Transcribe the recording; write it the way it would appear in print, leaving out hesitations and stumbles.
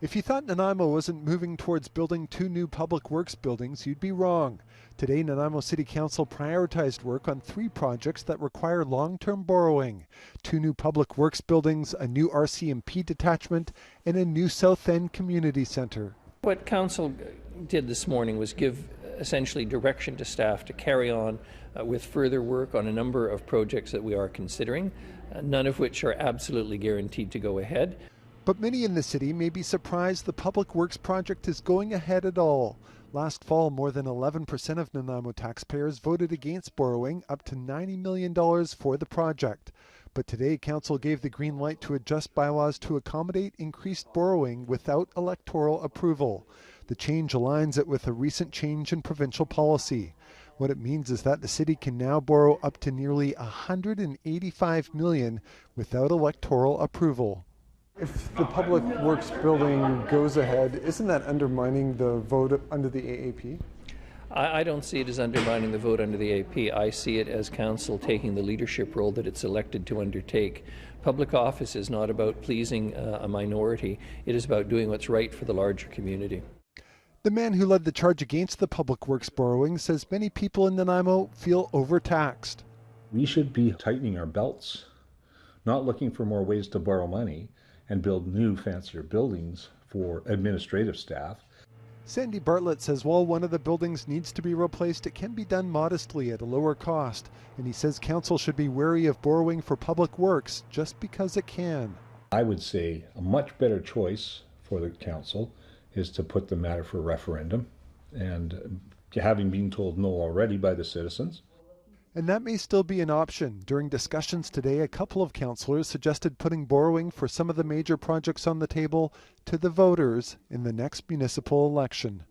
If you thought Nanaimo wasn't moving towards building 2 new public works buildings, you'd be wrong. Today, Nanaimo City Council prioritized work on 3 projects that require long-term borrowing: 2 new public works buildings, a new RCMP detachment, and a new South End Community Centre. What Council did this morning was give essentially direction to staff to carry on with further work on a number of projects that we are considering, none of which are absolutely guaranteed to go ahead. But many in the city may be surprised the public works project is going ahead at all. Last fall, more than 11% of Nanaimo taxpayers voted against borrowing up to $90 million for the project. But today, Council gave the green light to adjust bylaws to accommodate increased borrowing without electoral approval. The change aligns it with a recent change in provincial policy. What it means is that the city can now borrow up to nearly $185 million without electoral approval. If the public works building goes ahead, isn't that undermining the vote under the AAP? I don't see it as undermining the vote under the AP. I see it as Council taking the leadership role that it's elected to undertake. Public office is not about pleasing a minority. It is about doing what's right for the larger community. The man who led the charge against the public works borrowing says many people in Nanaimo feel overtaxed. We should be tightening our belts, not looking for more ways to borrow money and build new, fancier buildings for administrative staff. Sandy Bartlett says while one of the buildings needs to be replaced, it can be done modestly at a lower cost. And he says Council should be wary of borrowing for public works just because it can. I would say a much better choice for the Council is to put the matter for referendum, and having been told no already by the citizens. And that may still be an option. During discussions today, a couple of councillors suggested putting borrowing for some of the major projects on the table to the voters in the next municipal election.